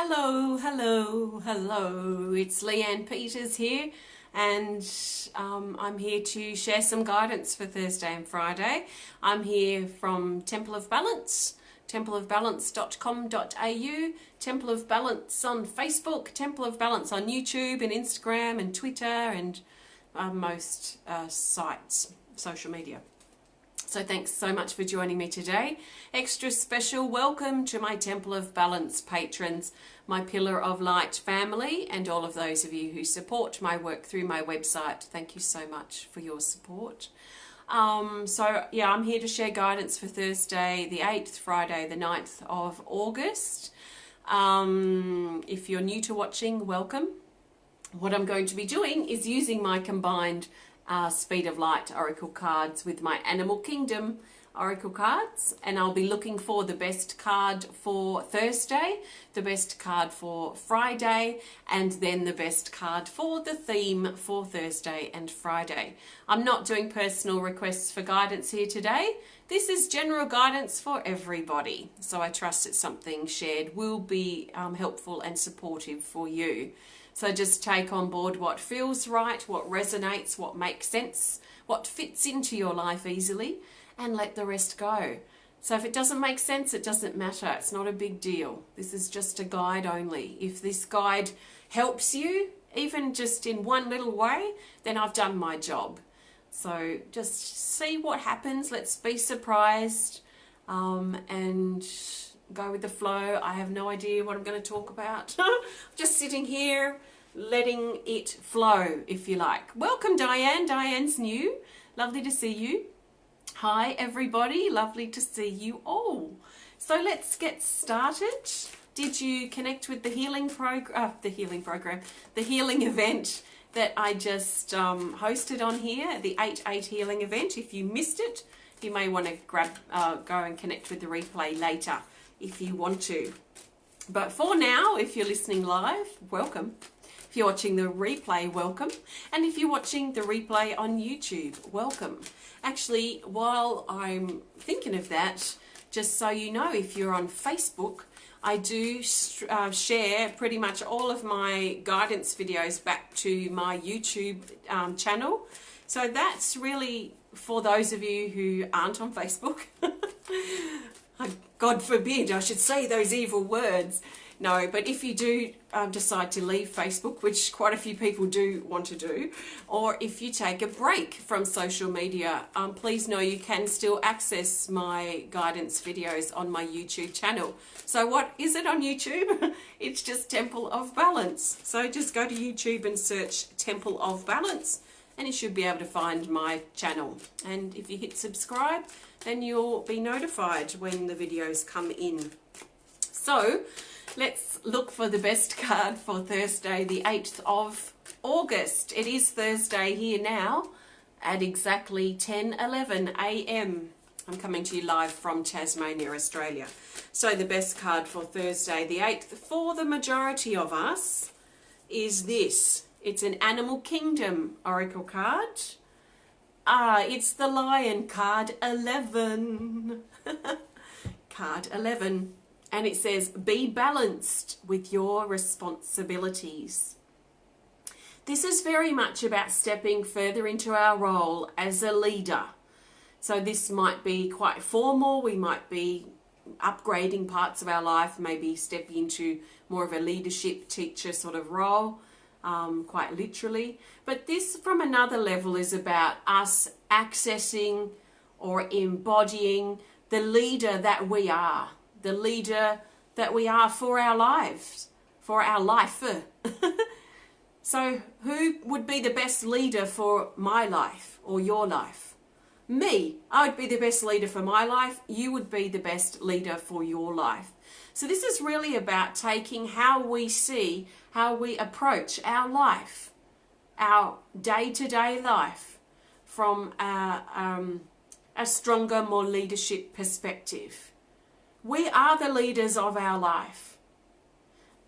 Hello, hello, hello. It's Leanne Peters here, and I'm here to share some guidance for Thursday and Friday. I'm here from Temple of Balance, templeofbalance.com.au, Temple of Balance on Facebook, Temple of Balance on YouTube and Instagram and Twitter and most sites, social media. So thanks so much for joining me today. Extra special welcome to my Temple of Balance patrons, my Pillar of Light family, and all of those of you who support my work through my website. Thank you so much for your support. I'm here to share guidance for Thursday the 8th, Friday the 9th of August. If you're new to watching, welcome. What I'm going to be doing is using my combined Speed of Light Oracle cards with my Animal Kingdom Oracle cards, and I'll be looking for the best card for Thursday, the best card for Friday, and then the best card for the theme for Thursday and Friday. I'm not doing personal requests for guidance here today. This is general guidance for everybody, so I trust that something shared will be helpful and supportive for you. So just take on board what feels right, what resonates, what makes sense, what fits into your life easily, and let the rest go. So if it doesn't make sense, it doesn't matter. It's not a big deal. This is just a guide only. If this guide helps you, even just in one little way, then I've done my job. So just see what happens. Let's be surprised and go with the flow. I have no idea what I'm going to talk about. Just sitting here, letting it flow, if you like. Welcome, Diane. Diane's new. Lovely to see you. Hi, everybody. Lovely to see you all. So let's get started. Did you connect with the healing event that I just hosted on here, the 8/8 healing event? If you missed it, you may want to go and connect with the replay later if you want to. But for now, if you're listening live, welcome. If you're watching the replay, welcome. And if you're watching the replay on YouTube, welcome. Actually, while I'm thinking of that, just so you know, if you're on Facebook, I do share pretty much all of my guidance videos back to my YouTube channel. So that's really for those of you who aren't on Facebook. God forbid I should say those evil words. No, but if you do decide to leave Facebook, which quite a few people do want to do, or if you take a break from social media, please know you can still access my guidance videos on my YouTube channel. So what is it on YouTube? It's just Temple of Balance. So just go to YouTube and search Temple of Balance, and you should be able to find my channel. And if you hit subscribe, then you'll be notified when the videos come in. So let's look for the best card for Thursday, the 8th of August. It is Thursday here now at exactly 10:11 a.m. I'm coming to you live from Tasmania, Australia. So the best card for Thursday, the 8th, for the majority of us, is this. It's an Animal Kingdom Oracle card. It's the Lion card 11. Card 11. And it says, be balanced with your responsibilities. This is very much about stepping further into our role as a leader. So this might be quite formal. We might be upgrading parts of our life, maybe stepping into more of a leadership teacher sort of role. Quite literally. But this from another level is about us accessing or embodying the leader that we are, the leader that we are for our lives, for our life. So who would be the best leader for my life or your life? Me. I would be the best leader for my life. You would be the best leader for your life. So this is really about taking how we see, how we approach our life, our day-to-day life, from a stronger, more leadership perspective. We are the leaders of our life.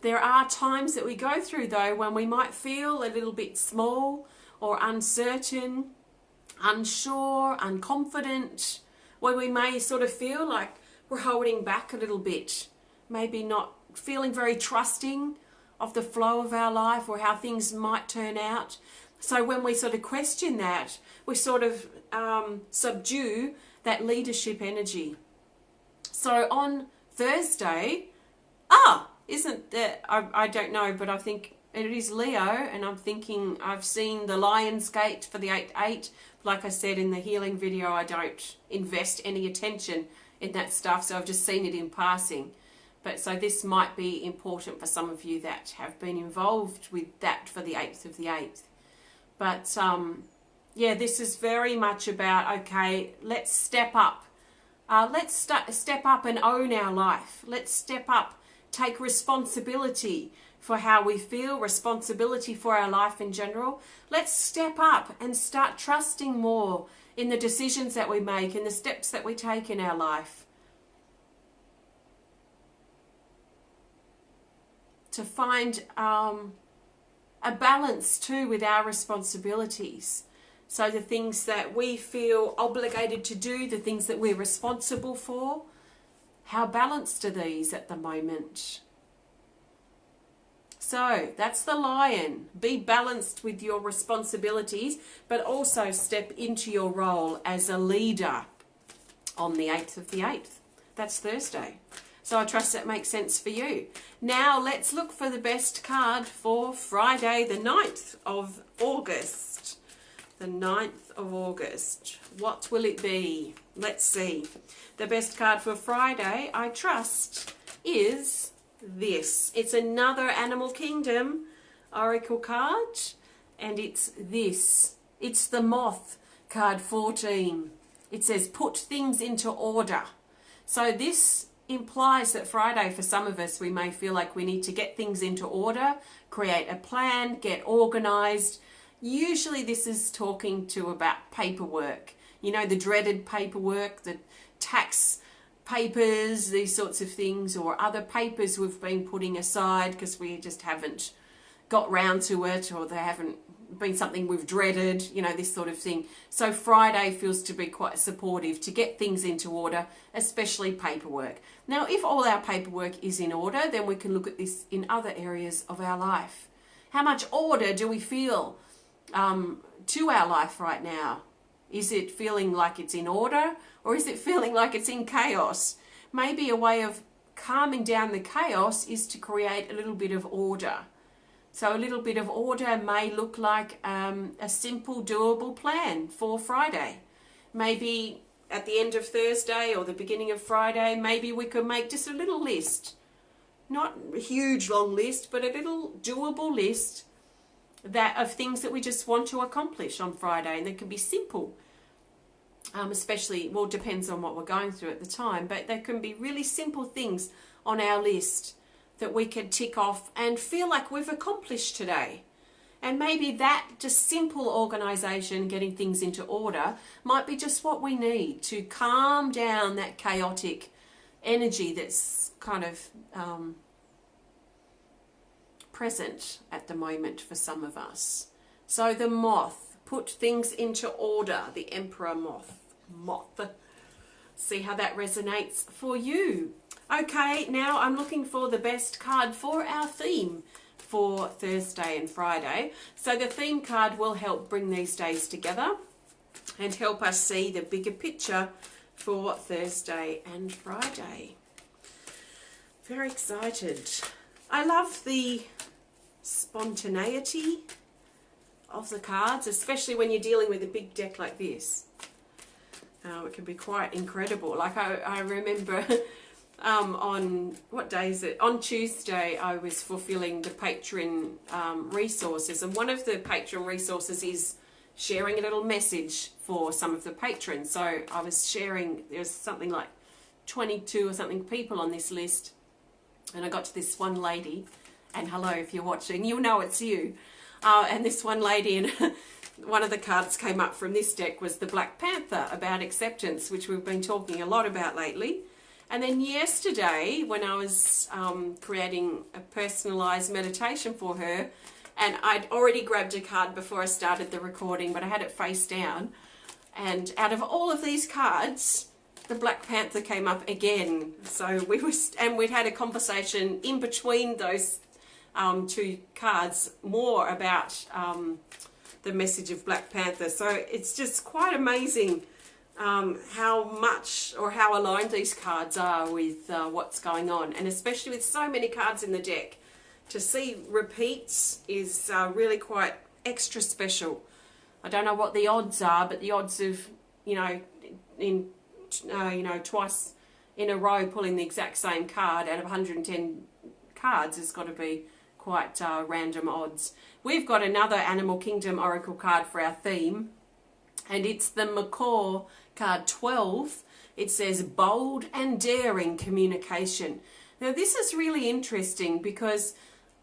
There are times that we go through, though, when we might feel a little bit small or uncertain, unsure, unconfident, where we may sort of feel like we're holding back a little bit, maybe not feeling very trusting of the flow of our life or how things might turn out. So when we sort of question that, we sort of subdue that leadership energy. So on Thursday, isn't that, I don't know, but I think it is Leo, and I'm thinking I've seen the Lion's Gate for the 8-8. Like I said in the healing video, I don't invest any attention in that stuff, so I've just seen it in passing. But so this might be important for some of you that have been involved with that for the 8th of the 8th. But yeah, this is very much about, okay, let's step up. Let's step up and own our life. Let's step up, take responsibility for how we feel, responsibility for our life in general. Let's step up and start trusting more in the decisions that we make, in the steps that we take in our life. To find a balance too with our responsibilities. So the things that we feel obligated to do, the things that we're responsible for, how balanced are these at the moment? So that's the Lion. Be balanced with your responsibilities, but also step into your role as a leader on the 8th of the 8th. That's Thursday. So I trust that makes sense for you. Now let's look for the best card for Friday, the 9th of August. The 9th of August. What will it be? Let's see. The best card for Friday, I trust, is this. It's another Animal Kingdom Oracle card, and it's this. It's the Moth, card 14. It says, put things into order. So this implies that Friday, for some of us, we may feel like we need to get things into order, create a plan, get organized. Usually this is talking to about paperwork. You know, the dreaded paperwork, the tax papers, these sorts of things, or other papers we've been putting aside because we just haven't got round to it, or they haven't been something we've dreaded, you know, this sort of thing. So Friday feels to be quite supportive to get things into order, especially paperwork. Now, if all our paperwork is in order, then we can look at this in other areas of our life. How much order do we feel to our life right now? Is it feeling like it's in order, or is it feeling like it's in chaos? Maybe a way of calming down the chaos is to create a little bit of order. So a little bit of order may look like a simple, doable plan for Friday. Maybe at the end of Thursday or the beginning of Friday, maybe we could make just a little list. Not a huge long list, but a little doable list of things that we just want to accomplish on Friday. And they can be simple, especially, well, depends on what we're going through at the time, but there can be really simple things on our list that we can tick off and feel like we've accomplished today. And maybe that just simple organisation, getting things into order, might be just what we need to calm down that chaotic energy that's kind of present at the moment for some of us. So the Moth, put things into order, the Emperor Moth. See how that resonates for you. Okay, now I'm looking for the best card for our theme for Thursday and Friday. So the theme card will help bring these days together and help us see the bigger picture for Thursday and Friday. Very excited. I love the spontaneity of the cards, especially when you're dealing with a big deck like this. It can be quite incredible. Like I remember on, what day is it? On Tuesday, I was fulfilling the Patreon resources, and one of the Patreon resources is sharing a little message for some of the patrons. So I was sharing, there's something like 22 or something people on this list, and I got to this one lady, and hello if you're watching, you'll know it's you. And this one lady, and one of the cards came up from this deck was the Black Panther, about acceptance, which we've been talking a lot about lately. And then yesterday, when I was creating a personalised meditation for her, and I'd already grabbed a card before I started the recording, but I had it face down. And out of all of these cards, the Black Panther came up again. So we'd had a conversation in between those two cards more about the message of Black Panther. So it's just quite amazing how much or how aligned these cards are with what's going on, and especially with so many cards in the deck. To see repeats is really quite extra special. I don't know what the odds are, but the odds of, twice in a row pulling the exact same card out of 110 cards has got to be quite random odds. We've got another Animal Kingdom Oracle card for our theme, and it's the Macaw card 12. It says bold and daring communication. Now this is really interesting because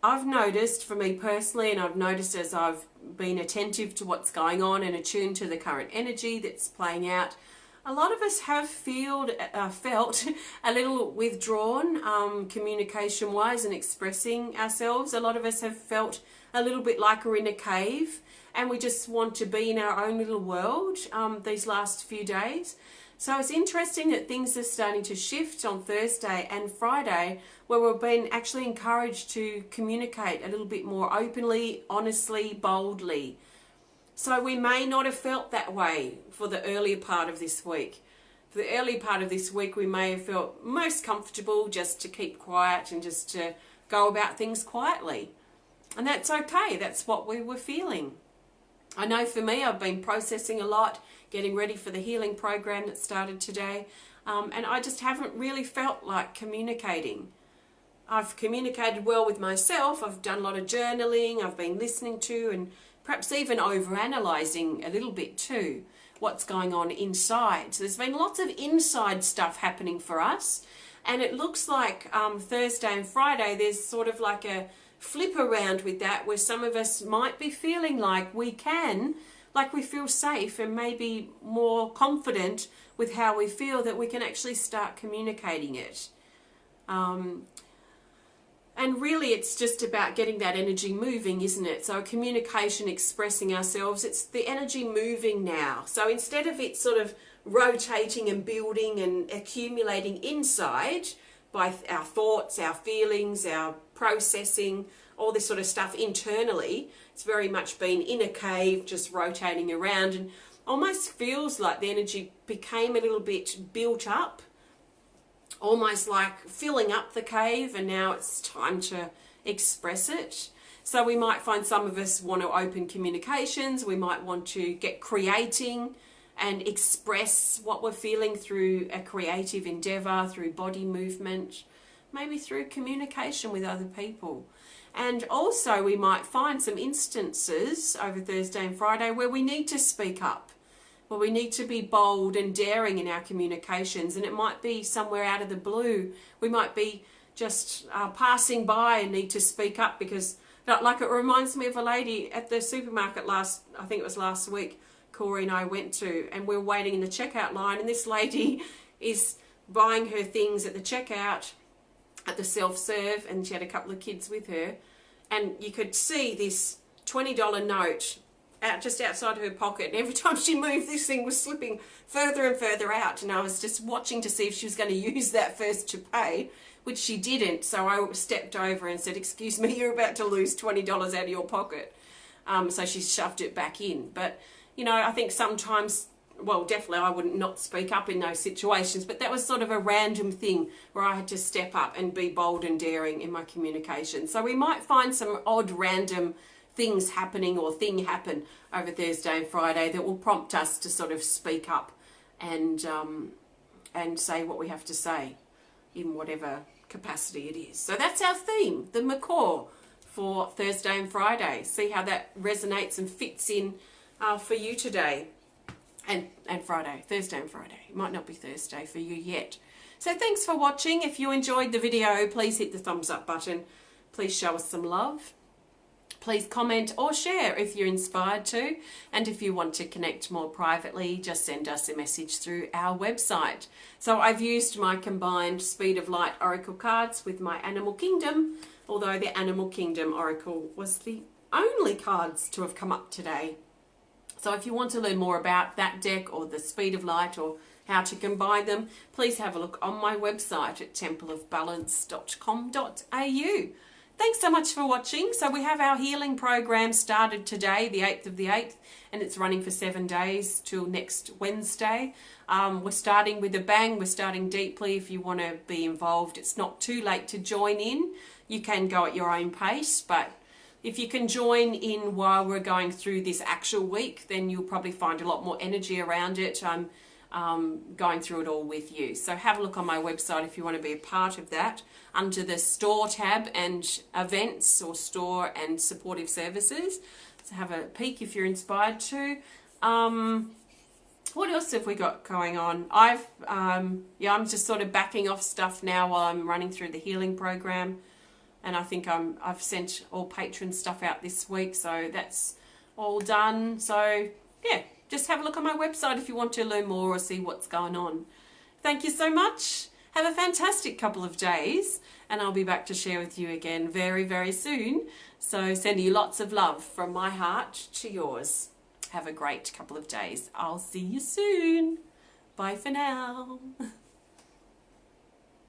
I've noticed, for me personally, and I've noticed as I've been attentive to what's going on and attuned to the current energy that's playing out, a lot of us have felt a little withdrawn communication-wise and expressing ourselves. A lot of us have felt a little bit like we're in a cave and we just want to be in our own little world these last few days. So it's interesting that things are starting to shift on Thursday and Friday, where we've been actually encouraged to communicate a little bit more openly, honestly, boldly. So we may not have felt that way for the earlier part of this week. For the early part of this week, we may have felt most comfortable just to keep quiet and just to go about things quietly. And that's okay. That's what we were feeling. I know for me, I've been processing a lot, getting ready for the healing program that started today, and I just haven't really felt like communicating. I've communicated well with myself. I've done a lot of journaling. I've been listening to and perhaps even overanalyzing a little bit too what's going on inside. So there's been lots of inside stuff happening for us, and it looks like Thursday and Friday there's sort of like a flip around with that, where some of us might be feeling like we feel safe and maybe more confident with how we feel, that we can actually start communicating it. And really it's just about getting that energy moving, isn't it? So communication, expressing ourselves, it's the energy moving now. So instead of it sort of rotating and building and accumulating inside by our thoughts, our feelings, our processing, all this sort of stuff internally, it's very much been in a cave, just rotating around, and almost feels like the energy became a little bit built up, almost like filling up the cave, and now it's time to express it. So we might find some of us want to open communications, we might want to get creating and express what we're feeling through a creative endeavor, through body movement, maybe through communication with other people. And also we might find some instances over Thursday and Friday where we need to speak up, where we need to be bold and daring in our communications. And it might be somewhere out of the blue. We might be just passing by and need to speak up because, like, it reminds me of a lady at the supermarket I think it was last week, Corey and I went to, and we were waiting in the checkout line, and this lady is buying her things at the checkout at the self-serve, and she had a couple of kids with her, and you could see this $20 note just outside her pocket, and every time she moved this thing was slipping further and further out, and I was just watching to see if she was going to use that first to pay, which she didn't. So I stepped over and said, "Excuse me, you're about to lose $20 out of your pocket." So she shoved it back in. But I think sometimes, well, definitely I wouldn't not speak up in those situations, but that was sort of a random thing where I had to step up and be bold and daring in my communication. So we might find some odd random things happening or thing happen over Thursday and Friday that will prompt us to sort of speak up and say what we have to say in whatever capacity it is. So that's our theme, the Macaw, for Thursday and Friday. See how that resonates and fits in for you today. And Friday, Thursday and Friday. It might not be Thursday for you yet. So thanks for watching. If you enjoyed the video, please hit the thumbs up button. Please show us some love. Please comment or share if you're inspired to. And if you want to connect more privately, just send us a message through our website. So I've used my combined Speed of Light Oracle cards with my Animal Kingdom, although the Animal Kingdom Oracle was the only cards to have come up today. So if you want to learn more about that deck or the Speed of Light or how to combine them, please have a look on my website at templeofbalance.com.au. Thanks so much for watching. So we have our healing program started today, the 8th of the 8th, and it's running for 7 days till next Wednesday. We're starting with a bang. We're starting deeply. If you want to be involved, it's not too late to join in. You can go at your own pace, but if you can join in while we're going through this actual week, then you'll probably find a lot more energy around it. I'm going through it all with you. So have a look on my website if you want to be a part of that, under the store tab and events, or store and supportive services. So have a peek if you're inspired to. What else have we got going on? I'm just sort of backing off stuff now while I'm running through the healing program. And I think I've sent all patron stuff out this week, so that's all done. So yeah, just have a look on my website if you want to learn more or see what's going on. Thank you so much. Have a fantastic couple of days, and I'll be back to share with you again very, very soon. So sending you lots of love from my heart to yours. Have a great couple of days. I'll see you soon. Bye for now.